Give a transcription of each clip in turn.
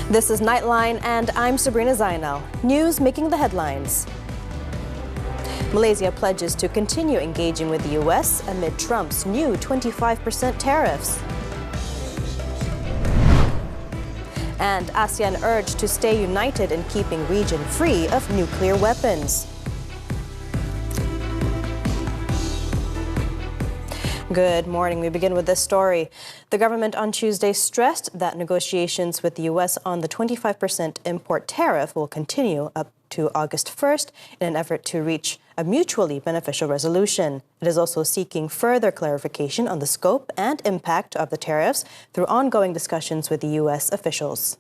This is Nightline, and I'm Sabrina Zainal. News making the headlines. Malaysia pledges to continue engaging with the U.S. amid Trump's new 25% tariffs. And ASEAN urged to stay united in keeping region free of nuclear weapons. Good morning. We begin with this story. The government on Tuesday stressed that negotiations with the U.S. on the 25% import tariff will continue up to August 1st in an effort to reach a mutually beneficial resolution. It is also seeking further clarification on the scope and impact of the tariffs through ongoing discussions with the U.S. officials.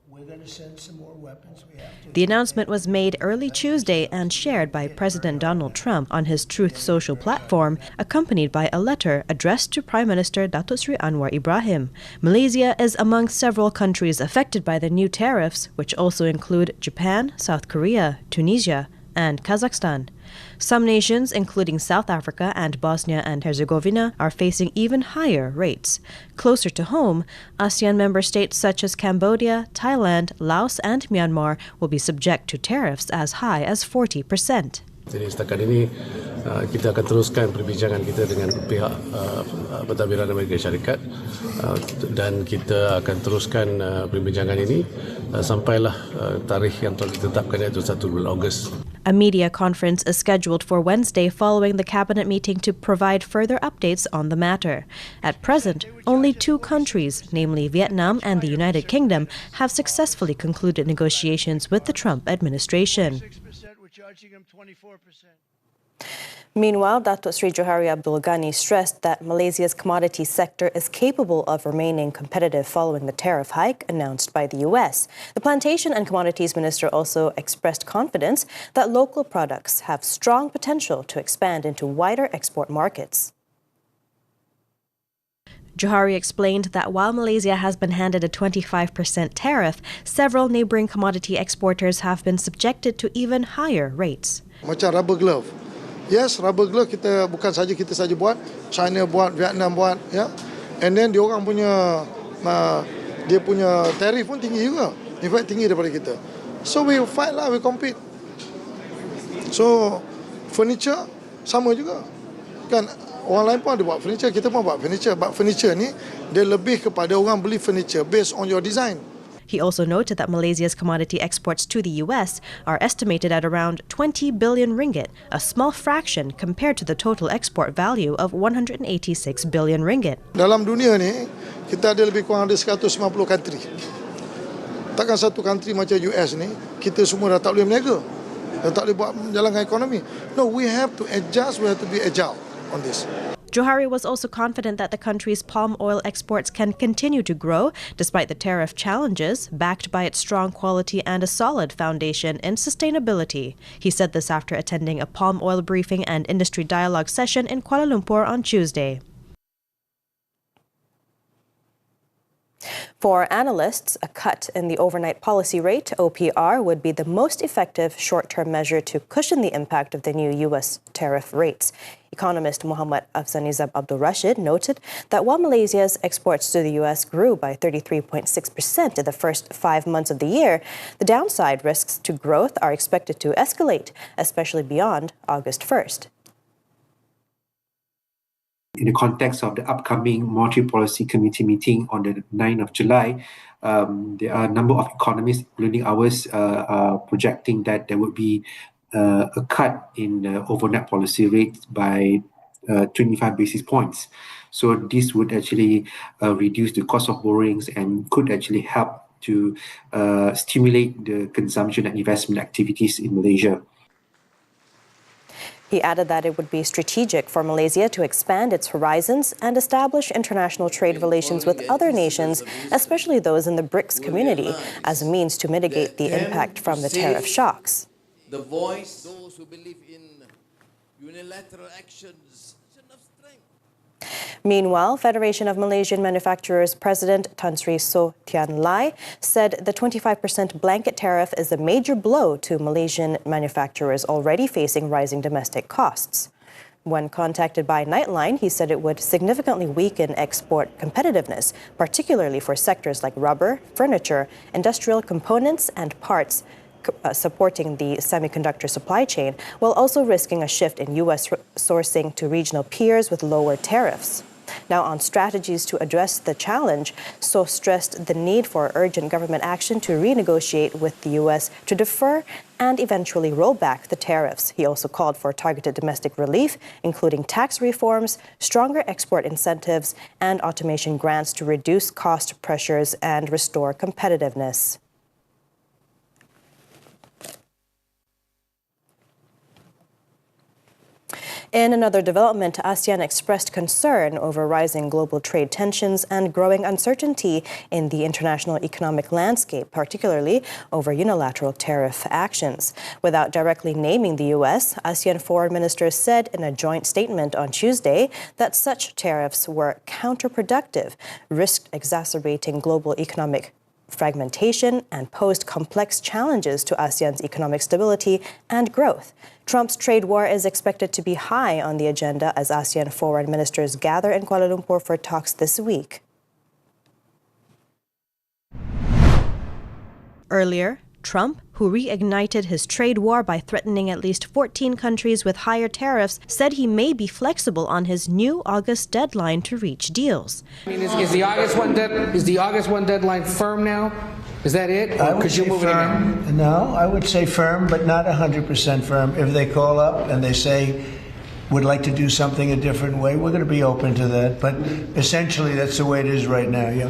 We're going to send some more weapons. The announcement was made early Tuesday and shared by President Donald Trump on his Truth Social platform, accompanied by a letter addressed to Prime Minister Datos Anwar Ibrahim. Malaysia is among several countries affected by the new tariffs, which also include Japan, South Korea, Tunisia, and Kazakhstan. Some nations, including South Africa and Bosnia and Herzegovina, are facing even higher rates. Closer to home, ASEAN member states such as Cambodia, Thailand, Laos, and Myanmar will be subject to tariffs as high as 40%. Jadi setakat ini kita akan teruskan perbincangan kita dengan pihak pentadbiran Amerika Syarikat dan kita akan teruskan perbincangan ini sampailah tarikh yang telah ditetapkan iaitu 1 bulan Ogos. A media conference is scheduled for Wednesday following the cabinet meeting to provide further updates on the matter. At present, only 2 countries, namely Vietnam and the United Kingdom, have successfully concluded negotiations with the Trump administration. Meanwhile, Datuk Sri Johari Abdul Ghani stressed that Malaysia's commodity sector is capable of remaining competitive following the tariff hike announced by the U.S. The Plantation and Commodities Minister also expressed confidence that local products have strong potential to expand into wider export markets. Johari explained that while Malaysia has been handed a 25% tariff, several neighbouring commodity exporters have been subjected to even higher rates. Macam rubber glove. Yes, rubber glove kita bukan saja kita saja buat, China buat, Vietnam buat, ya. And then dia orang punya tariff pun tinggi juga. In fact tinggi daripada kita. So we fight lah, we compete. So furniture sama juga. Kan orang lain pun ada buat furniture, kita pun buat furniture. But furniture ni dia lebih kepada orang beli furniture based on your design. He also noted that Malaysia's commodity exports to the U.S. are estimated at around 20 billion ringgit, a small fraction compared to the total export value of 186 billion ringgit. Dalam dunia ni, kita ada lebih kurang ada 150 country. Takkan satu country macam US ni, kita semua dah tak boleh berniaga. Dah tak boleh buat menjalankan ekonomi. No, we have to adjust, we have to be agile on this. Johari was also confident that the country's palm oil exports can continue to grow despite the tariff challenges, backed by its strong quality and a solid foundation in sustainability. He said this after attending a palm oil briefing and industry dialogue session in Kuala Lumpur on Tuesday. For analysts, a cut in the overnight policy rate, OPR, would be the most effective short-term measure to cushion the impact of the new U.S. tariff rates. Economist Muhammad Afzanizab Abdul Rashid noted that while Malaysia's exports to the U.S. grew by 33.6% in the first 5 months of the year, the downside risks to growth are expected to escalate, especially beyond August 1st. In the context of the upcoming Monetary Policy Committee meeting on the 9th of July, there are a number of economists, including ours, projecting that there would be a cut in the overnight policy rate by 25 basis points. So this would actually reduce the cost of borrowings and could actually help to stimulate the consumption and investment activities in Malaysia. He added that it would be strategic for Malaysia to expand its horizons and establish international trade relations with other nations, especially those in the BRICS community, as a means to mitigate the impact from the tariff shocks. The voice, those who believe in unilateral actions. Meanwhile, Federation of Malaysian Manufacturers President Tan Sri So Tian Lai said the 25% blanket tariff is a major blow to Malaysian manufacturers already facing rising domestic costs. When contacted by Nightline, he said it would significantly weaken export competitiveness, particularly for sectors like rubber, furniture, industrial components, and parts supporting the semiconductor supply chain, while also risking a shift in U.S. sourcing to regional peers with lower tariffs. Now, on strategies to address the challenge, So stressed the need for urgent government action to renegotiate with the U.S. to defer and eventually roll back the tariffs. He also called for targeted domestic relief, including tax reforms, stronger export incentives, and automation grants to reduce cost pressures and restore competitiveness. In another development, ASEAN expressed concern over rising global trade tensions and growing uncertainty in the international economic landscape, particularly over unilateral tariff actions. Without directly naming the U.S., ASEAN foreign ministers said in a joint statement on Tuesday that such tariffs were counterproductive, risked exacerbating global economic fragmentation, and posed complex challenges to ASEAN's economic stability and growth. Trump's trade war is expected to be high on the agenda as ASEAN foreign ministers gather in Kuala Lumpur for talks this week. Earlier, Trump, who reignited his trade war by threatening at least 14 countries with higher tariffs, said he may be flexible on his new August deadline to reach deals. I mean, is the August 1 deadline firm now? Is that it? I would say firm. No, I would say firm, but not 100% firm. If they call up and they say, would like to do something a different way, we're going to be open to that. But essentially, that's the way it is right now, yeah.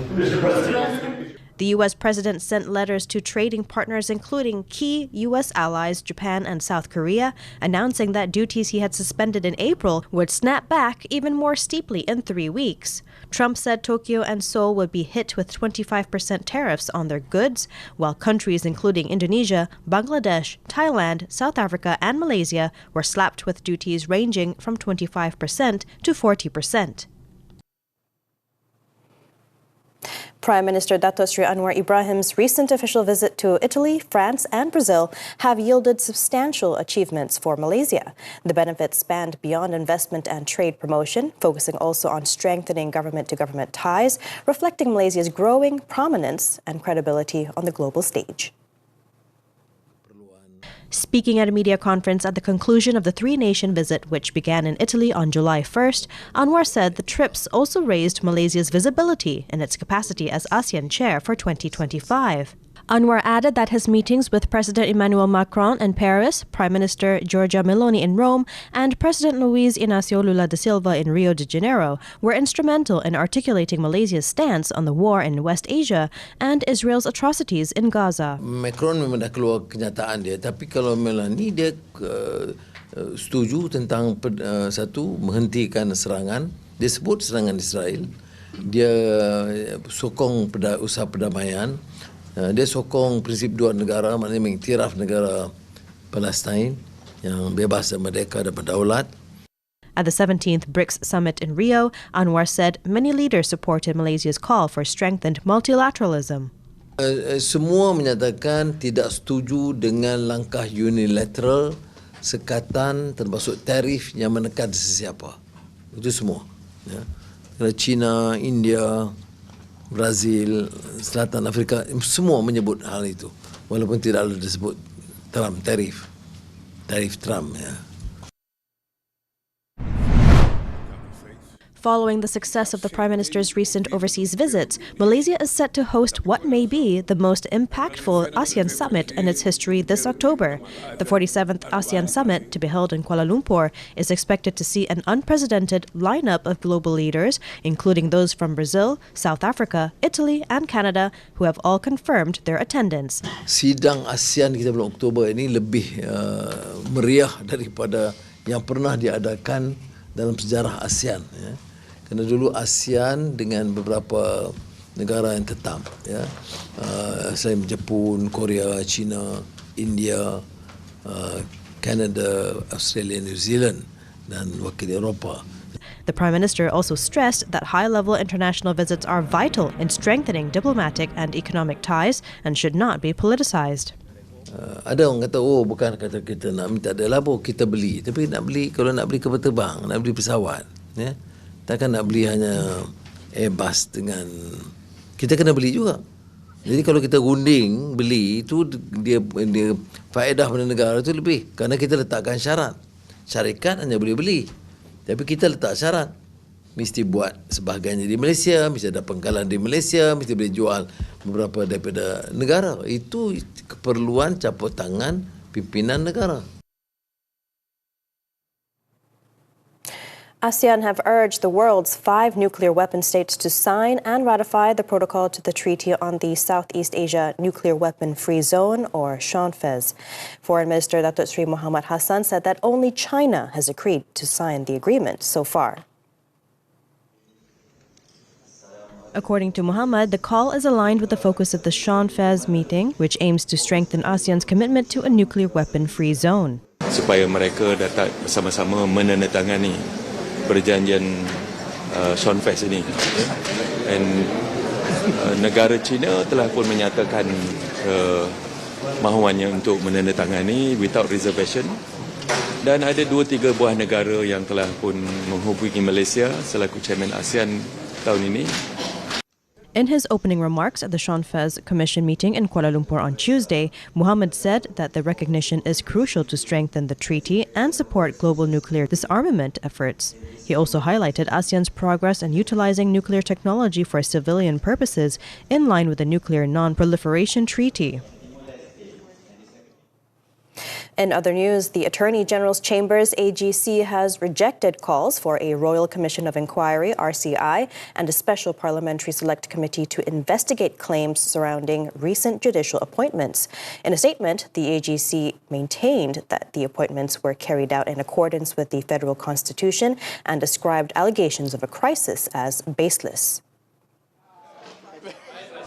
The U.S. president sent letters to trading partners, including key U.S. allies, Japan and South Korea, announcing that duties he had suspended in April would snap back even more steeply in 3 weeks. Trump said Tokyo and Seoul would be hit with 25% tariffs on their goods, while countries including Indonesia, Bangladesh, Thailand, South Africa and Malaysia were slapped with duties ranging from 25% to 40%. Prime Minister Datos Ibrahim's recent official visit to Italy, France and Brazil have yielded substantial achievements for Malaysia. The benefits spanned beyond investment and trade promotion, focusing also on strengthening government-to-government ties, reflecting Malaysia's growing prominence and credibility on the global stage. Speaking at a media conference at the conclusion of the three-nation visit, which began in Italy on July 1st, Anwar said the trips also raised Malaysia's visibility in its capacity as ASEAN chair for 2025. Anwar added that his meetings with President Emmanuel Macron in Paris, Prime Minister Giorgia Meloni in Rome, and President Luiz Inácio Lula da Silva in Rio de Janeiro were instrumental in articulating Malaysia's stance on the war in West Asia and Israel's atrocities in Gaza. Macron memang dah keluar kenyataan dia, tapi kalau Meloni dia setuju tentang satu menghentikan serangan, dia sebut serangan Israel, dia sokong usaha perdamaian. Dia sokong prinsip dua negara, maknanya mengiktiraf negara Palestin yang bebas dan merdeka dan berdaulat. At the 17th BRICS summit in Rio, Anwar said many leaders supported Malaysia's call for strengthened multilateralism. Semua menyatakan tidak setuju dengan langkah unilateral sekatan termasuk tarif yang menekan sesiapa. Itu semua. Ya. China, India, Brazil, Selatan Afrika, semua menyebut hal itu. Walaupun tidak ada disebut Trump, tarif Trump. Ya. Following the success of the Prime Minister's recent overseas visits, Malaysia is set to host what may be the most impactful ASEAN summit in its history this October. The 47th ASEAN summit, to be held in Kuala Lumpur, is expected to see an unprecedented lineup of global leaders, including those from Brazil, South Africa, Italy and Canada, who have all confirmed their attendance. Sidang ASEAN kita bulan Oktober ini lebih meriah daripada yang pernah diadakan dalam sejarah ASEAN. Ya. Kerana dulu ASEAN dengan beberapa negara yang tetap, ya, selain Jepun, Korea, China, India, Canada, Australia, New Zealand dan wakil Eropah. The Prime Minister also stressed that high-level international visits are vital in strengthening diplomatic and economic ties and should not be politicized. Ada orang kata, oh bukan kata kita nak minta ada labo, kita beli. Tapi nak beli, kalau nak beli kapal terbang, nak beli pesawat, ya, takkan nak beli hanya Airbus dengan, kita kena beli juga. Jadi kalau kita runding beli itu, dia faedah pada negara itu lebih, kerana kita letakkan syarat. Syarikat hanya boleh beli, tapi kita letak syarat. Mesti buat sebahagiannya di Malaysia, mesti ada pengkalan di Malaysia, mesti boleh jual beberapa daripada negara. Itu keperluan campur tangan pimpinan negara. ASEAN have urged the world's 5 nuclear weapon states to sign and ratify the protocol to the Treaty on the Southeast Asia Nuclear Weapon Free Zone, or SEANFEZ. Foreign Minister Datuk Seri Muhammad Hassan said that only China has agreed to sign the agreement so far. According to Muhammad, the call is aligned with the focus of the SEANFEZ meeting, which aims to strengthen ASEAN's commitment to a nuclear weapon-free zone. Supaya mereka dapat bersama-sama menandatangani perjanjian SEANFEZ ini. Dan negara China telah pun menyatakan kemahuannya untuk menandatangani without reservation. Dan ada 2-3 buah negara yang telah pun menghubungi Malaysia selaku chairman ASEAN tahun ini. In his opening remarks at the SEANFEZ Commission meeting in Kuala Lumpur on Tuesday, Muhammad said that the recognition is crucial to strengthen the treaty and support global nuclear disarmament efforts. He also highlighted ASEAN's progress in utilizing nuclear technology for civilian purposes in line with the Nuclear Non-Proliferation Treaty. In other news, the Attorney General's Chambers, AGC, has rejected calls for a Royal Commission of Inquiry, RCI, and a Special Parliamentary Select Committee to investigate claims surrounding recent judicial appointments. In a statement, the AGC maintained that the appointments were carried out in accordance with the federal constitution and described allegations of a crisis as baseless.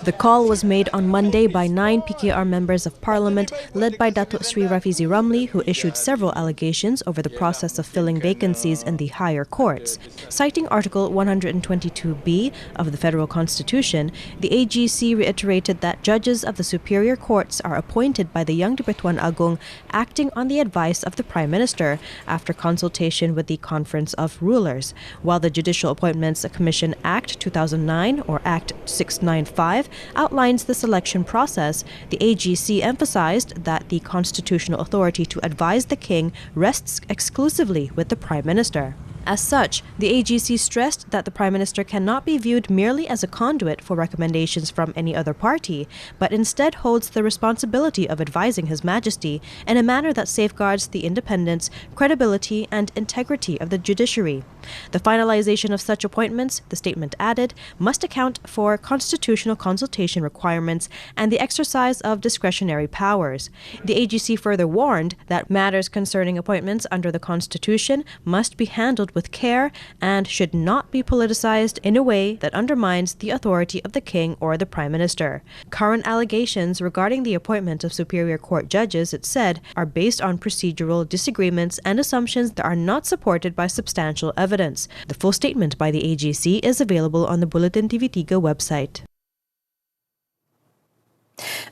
The call was made on Monday by 9 PKR members of parliament led by Datuk Sri Rafizi Ramli, who issued several allegations over the process of filling vacancies in the higher courts. Citing Article 122B of the Federal Constitution, the AGC reiterated that judges of the superior courts are appointed by the Yang di-Pertuan Agong acting on the advice of the Prime Minister after consultation with the Conference of Rulers, while the Judicial Appointments Commission Act 2009 or Act 695 outlines the selection process. The AGC emphasized that the constitutional authority to advise the King rests exclusively with the Prime Minister. As such, the AGC stressed that the Prime Minister cannot be viewed merely as a conduit for recommendations from any other party, but instead holds the responsibility of advising His Majesty in a manner that safeguards the independence, credibility, and integrity of the judiciary. The finalization of such appointments, the statement added, must account for constitutional consultation requirements and the exercise of discretionary powers. The AGC further warned that matters concerning appointments under the Constitution must be handled with care and should not be politicized in a way that undermines the authority of the King or the Prime Minister. Current allegations regarding the appointment of Superior Court judges, it said, are based on procedural disagreements and assumptions that are not supported by substantial evidence. The full statement by the AGC is available on the Buletin TV3 website.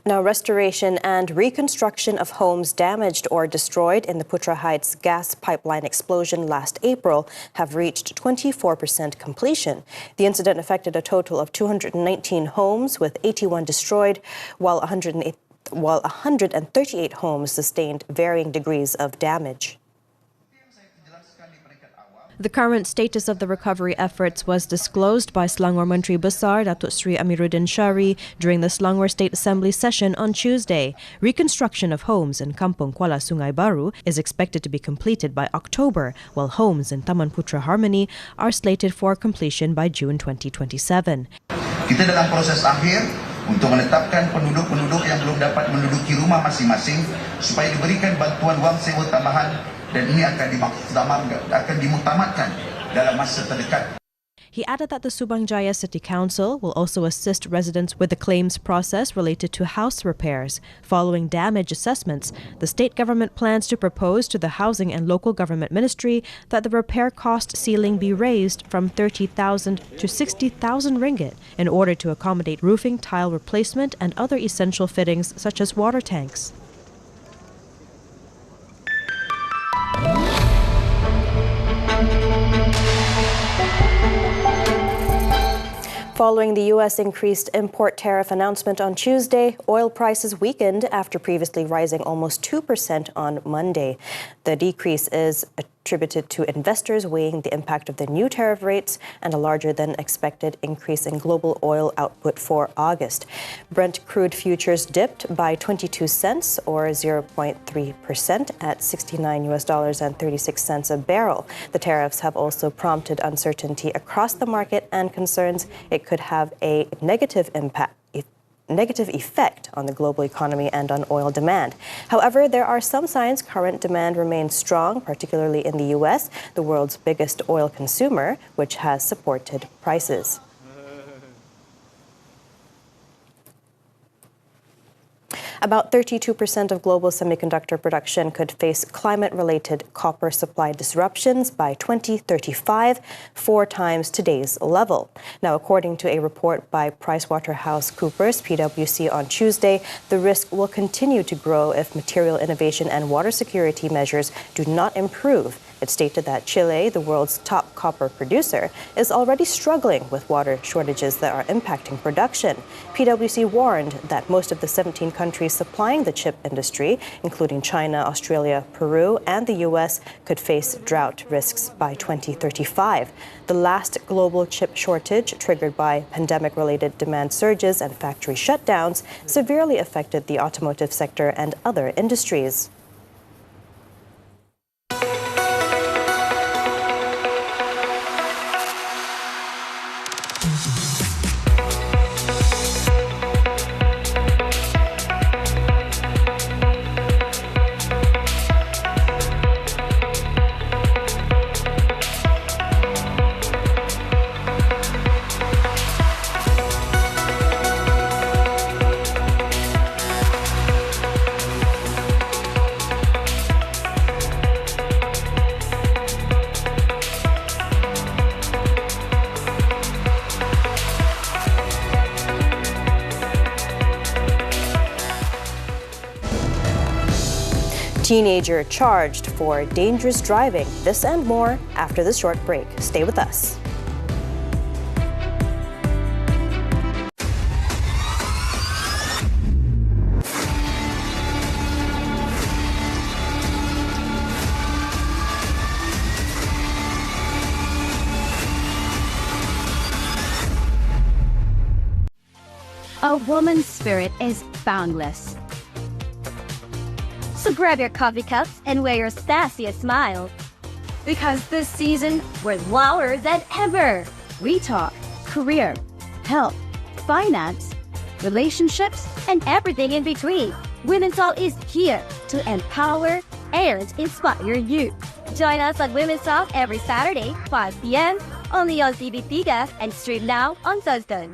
Now, restoration and reconstruction of homes damaged or destroyed in the Putra Heights gas pipeline explosion last April have reached 24% completion. The incident affected a total of 219 homes, with 81 destroyed, while 138 homes sustained varying degrees of damage. The current status of the recovery efforts was disclosed by Selangor Menteri Besar Datuk Seri Amiruddin Syari during the Selangor State Assembly session on Tuesday. Reconstruction of homes in Kampung Kuala Sungai Baru is expected to be completed by October, while homes in Taman Putra Harmony are slated for completion by June 2027. Kita dalam proses akhir untuk menetapkan penduduk-penduduk yang belum dapat menduduki rumah masing-masing supaya diberikan bantuan wang sewa tambahan, dan ini akan dimuktamadkan dalam masa terdekat. He added that the Subang Jaya City Council will also assist residents with the claims process related to house repairs. Following damage assessments, the state government plans to propose to the Housing and Local Government Ministry that the repair cost ceiling be raised from 30,000 to 60,000 ringgit in order to accommodate roofing, tile replacement, and other essential fittings such as water tanks. Following the U.S. increased import tariff announcement on Tuesday, oil prices weakened after previously rising almost 2% on Monday. The decrease is attributed to investors weighing the impact of the new tariff rates and a larger than expected increase in global oil output for August. Brent crude futures dipped by 22 cents or 0.3% at $69.36 a barrel. The tariffs have also prompted uncertainty across the market and concerns it could have a negative effect on the global economy and on oil demand. However, there are some signs current demand remains strong, particularly in the U.S., the world's biggest oil consumer, which has supported prices. About 32% of global semiconductor production could face climate-related copper supply disruptions by 2035, 4 times today's level. Now, according to a report by PricewaterhouseCoopers, PwC, on Tuesday, the risk will continue to grow if material innovation and water security measures do not improve. It stated that Chile, the world's top copper producer, is already struggling with water shortages that are impacting production. PwC warned that most of the 17 countries supplying the chip industry, including China, Australia, Peru, and the U.S., could face drought risks by 2035. The last global chip shortage, triggered by pandemic-related demand surges and factory shutdowns, severely affected the automotive sector and other industries. Teenager charged for dangerous driving. This and more after this short break. Stay with us. A woman's spirit is boundless. So grab your coffee cups and wear your sassiest smile. Because this season, we're louder than ever. We talk career, health, finance, relationships, and everything in between. Women's Talk is here to empower and inspire you. Join us on Women's Talk every Saturday, 5 p.m. only on TV3 and stream now on Thursday.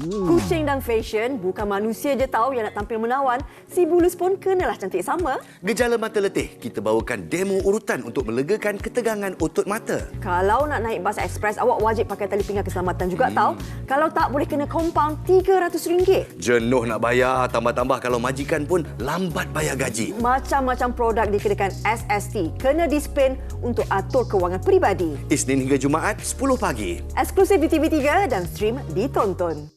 Kucing dan fashion, bukan manusia je tahu yang nak tampil menawan, si bulus pun kenalah cantik sama. Gejala mata letih, kita bawakan demo urutan untuk melegakan ketegangan otot mata. Kalau nak naik bas ekspres, awak wajib pakai tali pinggang keselamatan juga tahu. Kalau tak, boleh kena kompaun RM300. Jenuh nak bayar, tambah-tambah kalau majikan pun lambat bayar gaji. Macam-macam produk dikenakan SST, kena dispen untuk atur kewangan peribadi. Isnin hingga Jumaat, 10 pagi. Eksklusif di TV3 dan stream ditonton.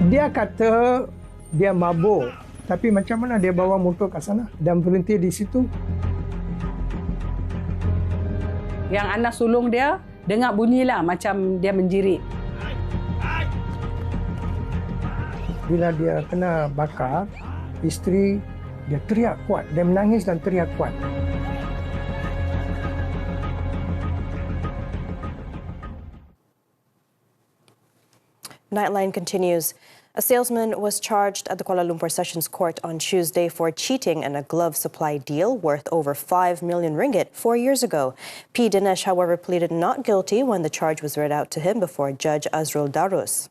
Dia kata dia mabuk, tapi macam mana dia bawa motor kat sana dan berhenti di situ? Yang anak sulung dia dengar bunyilah macam dia menjerit. Bila dia kena bakar, isteri dia teriak kuat, dia menangis dan teriak kuat. Nightline continues. A salesman was charged at the Kuala Lumpur Sessions Court on Tuesday for cheating in a glove supply deal worth over 5 million ringgit 4 years ago. P. Dinesh, however, pleaded not guilty when the charge was read out to him before Judge Azrul Datos.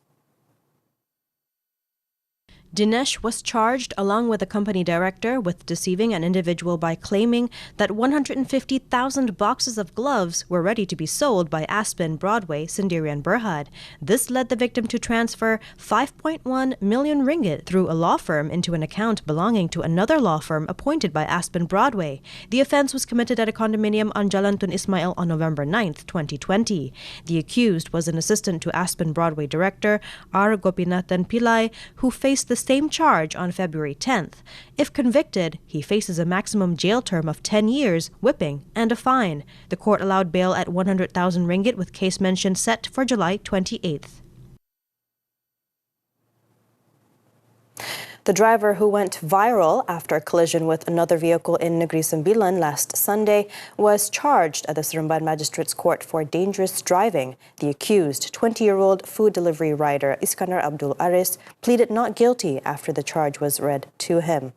Dinesh was charged along with the company director with deceiving an individual by claiming that 150,000 boxes of gloves were ready to be sold by Aspen Broadway Sendirian Berhad. This led the victim to transfer 5.1 million ringgit through a law firm into an account belonging to another law firm appointed by Aspen Broadway. The offence was committed at a condominium on Jalan Tun Ismail on November 9th, 2020. The accused was an assistant to Aspen Broadway director R. Gopinathan Pillai, who faced the same charge on February 10th. If convicted, he faces a maximum jail term of 10 years, whipping, and a fine. The court allowed bail at 100,000 ringgit with case mention set for July 28th. The driver who went viral after a collision with another vehicle in Negeri Sembilan last Sunday was charged at the Seremban Magistrates Court for dangerous driving. The accused, 20-year-old food delivery rider Iskandar Abdul Aris, pleaded not guilty after the charge was read to him.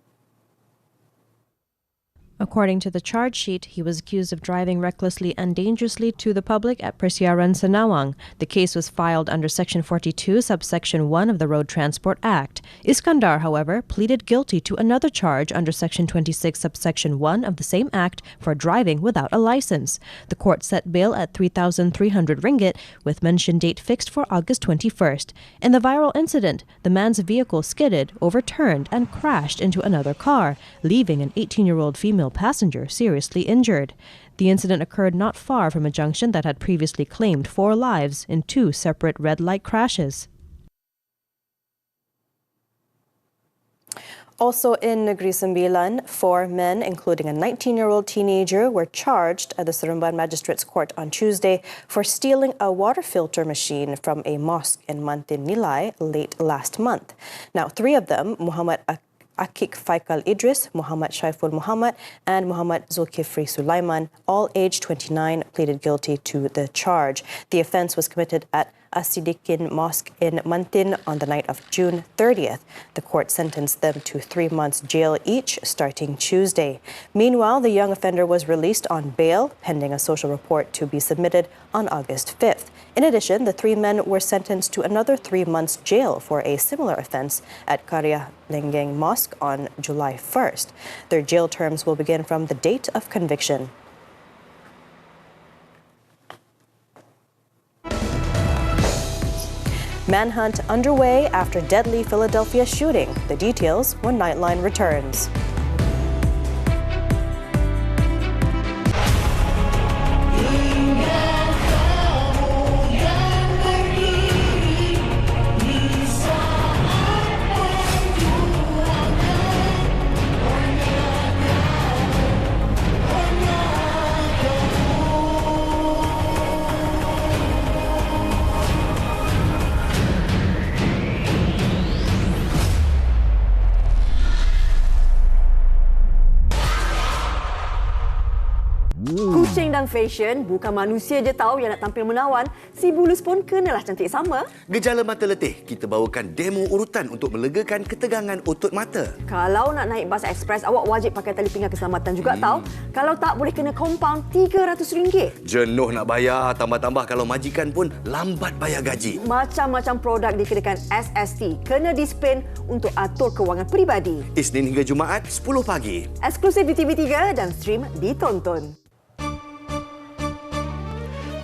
According to the charge sheet, he was accused of driving recklessly and dangerously to the public at Persiaran, Senawang. The case was filed under Section 42, subsection 1 of the Road Transport Act. Iskandar, however, pleaded guilty to another charge under Section 26, subsection 1 of the same act for driving without a license. The court set bail at 3,300 ringgit, with mention date fixed for August 21st. In the viral incident, the man's vehicle skidded, overturned, and crashed into another car, leaving an 18-year-old female passenger seriously injured. The incident occurred not far from a junction that had previously claimed 4 lives in 2 separate red light crashes. Also in Negeri Sembilan, 4 men, including a 19-year-old teenager, were charged at the Seremban Magistrates Court on Tuesday for stealing a water filter machine from a mosque in Mantin Nilai late last month. Now, 3 of them, Muhammad Akik Faikal Idris, Muhammad Syaiful Muhammad, and Muhammad Zulkifli Sulaiman, all aged 29, pleaded guilty to the charge. The offence was committed at Asidikin Mosque in Mantin on the night of June 30th. The court sentenced them to 3 months jail each starting Tuesday. Meanwhile, the young offender was released on bail, pending a social report to be submitted on August 5th. In addition, the 3 men were sentenced to another 3 months jail for a similar offence at Karya Lenggeng Mosque on July 1st. Their jail terms will begin from the date of conviction. Manhunt underway after deadly Philadelphia shooting. The details when Nightline returns. Kucing dan fashion, bukan manusia je tahu yang nak tampil menawan. Si bulus pun kenalah cantik sama. Gejala mata letih, kita bawakan demo urutan untuk melegakan ketegangan otot mata. Kalau nak naik bas ekspres, awak wajib pakai tali pinggang keselamatan juga tahu. Kalau tak, boleh kena kompaun RM300. Jenuh nak bayar, tambah-tambah kalau majikan pun lambat bayar gaji. Macam-macam produk di kedekan SST kena dispen untuk atur kewangan peribadi. Isnin hingga Jumaat, 10 pagi. Eksklusif di TV3 dan stream ditonton.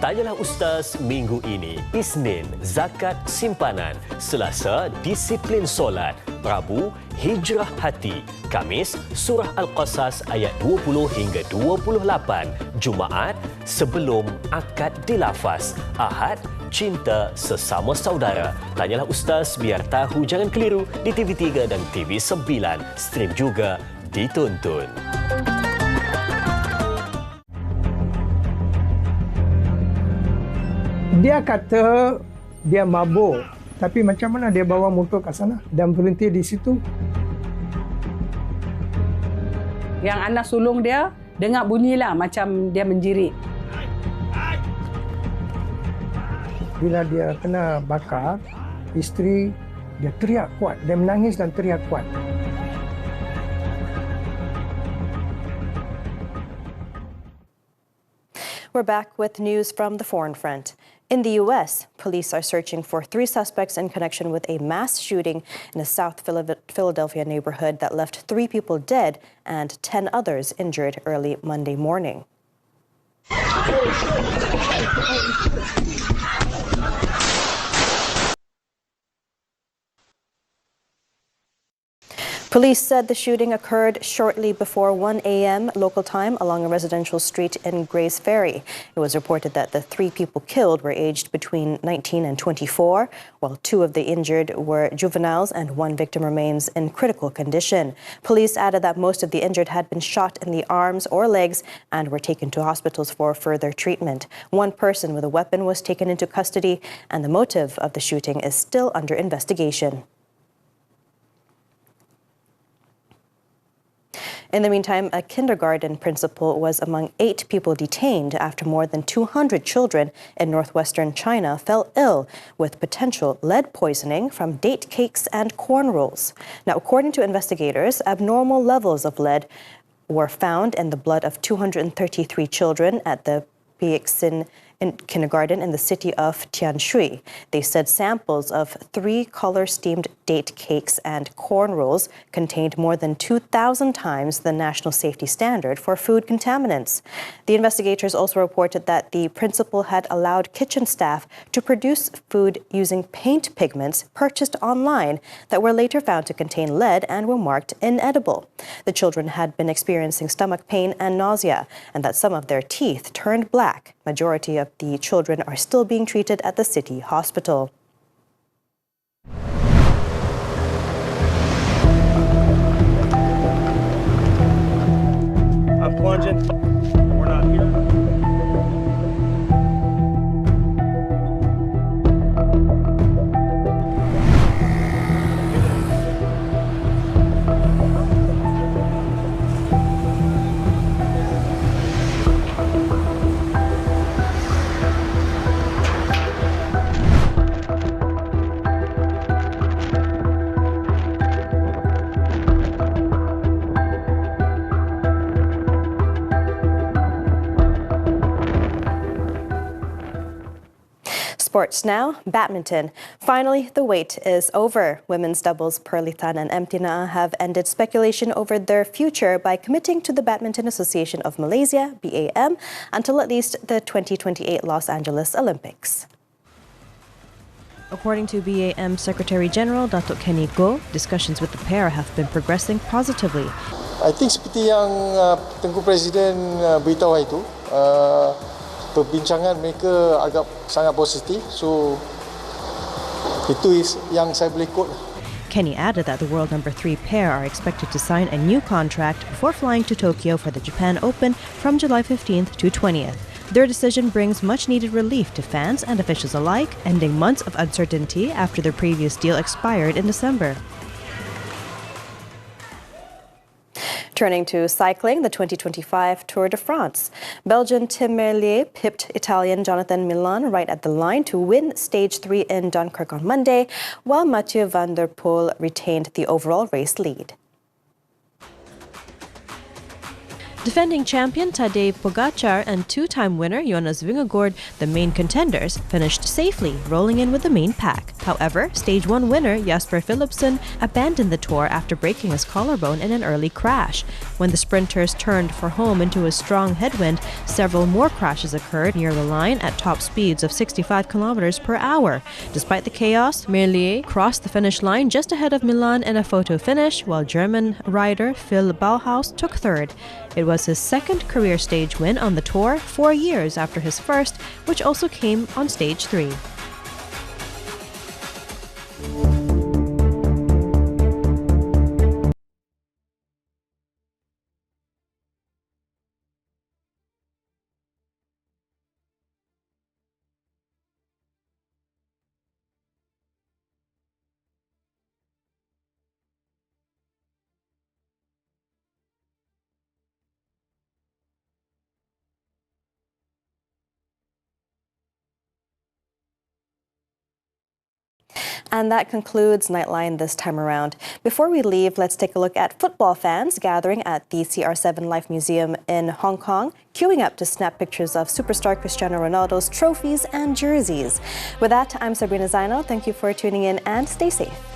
Tanyalah Ustaz minggu ini. Isnin, zakat simpanan. Selasa, disiplin solat. Rabu, hijrah hati. Kamis, surah Al-Qasas ayat 20 hingga 28. Jumaat, sebelum akad dilafaz. Ahad, cinta sesama saudara. Tanyalah Ustaz biar tahu jangan keliru di TV3 dan TV9. Stream juga ditonton. Dia kata dia mabuk, tapi macam mana dia bawa motor kat sana dan berhenti di situ? Yang anak sulung dia dengar bunyilah macam dia menjerit. Bila dia kena bakar, isteri dia teriak kuat, dia menangis dan teriak kuat. We're back with news from the foreign front. In the U.S., police are searching for 3 suspects in connection with a mass shooting in a South Philadelphia neighborhood that left 3 people dead and 10 others injured early Monday morning. Police said the shooting occurred shortly before 1 a.m. local time along a residential street in Grays Ferry. It was reported that the 3 people killed were aged between 19 and 24, while 2 of the injured were juveniles and 1 victim remains in critical condition. Police added that most of the injured had been shot in the arms or legs and were taken to hospitals for further treatment. 1 person with a weapon was taken into custody, and the motive of the shooting is still under investigation. In the meantime, a kindergarten principal was among 8 people detained after more than 200 children in northwestern China fell ill with potential lead poisoning from date cakes and corn rolls. Now, according to investigators, abnormal levels of lead were found in the blood of 233 children at the Piexin kindergarten in the city of Tianshui. They said samples of 3 color-steamed date cakes and corn rolls contained more than 2,000 times the national safety standard for food contaminants. The investigators also reported that the principal had allowed kitchen staff to produce food using paint pigments purchased online that were later found to contain lead and were marked inedible. The children had been experiencing stomach pain and nausea, and that some of their teeth turned black. Majority of the children are still being treated at the city hospital. I'm plunging. We're not here. Sports now, badminton. Finally, the wait is over. Women's doubles Perlitan and Emtina have ended speculation over their future by committing to the Badminton Association of Malaysia, BAM, until at least the 2028 Los Angeles Olympics. According to BAM Secretary General Datuk Kenny Goh, discussions with the pair have been progressing positively. I think seperti yang Tengku Presiden beritahu itu, perbincangan mereka agak sangat positif. So itu yang saya boleh quote. Kenny added that the world number 3 pair are expected to sign a new contract before flying to Tokyo for the Japan Open from July 15th to 20th. Their decision brings much-needed relief to fans and officials alike, ending months of uncertainty after their previous deal expired in December. Turning to cycling, the 2025 Tour de France. Belgian Tim Merlier pipped Italian Jonathan Milan right at the line to win Stage 3 in Dunkirk on Monday, while Mathieu van der Poel retained the overall race lead. Defending champion Tadej Pogacar and 2-time winner Jonas Vingegaard, the main contenders, finished safely, rolling in with the main pack. However, Stage 1 winner Jasper Philipsen abandoned the tour after breaking his collarbone in an early crash. When the sprinters turned for home into a strong headwind, several more crashes occurred near the line at top speeds of 65 kilometers per hour. Despite the chaos, Merlier crossed the finish line just ahead of Milan in a photo finish, while German rider Phil Bauhaus took third. It was his second career stage win on the tour, 4 years after his first, which also came on Stage 3. And that concludes Nightline this time around. Before we leave, let's take a look at football fans gathering at the CR7 Life Museum in Hong Kong, queuing up to snap pictures of superstar Cristiano Ronaldo's trophies and jerseys. With that, I'm Sabrina Zainal. Thank you for tuning in and stay safe.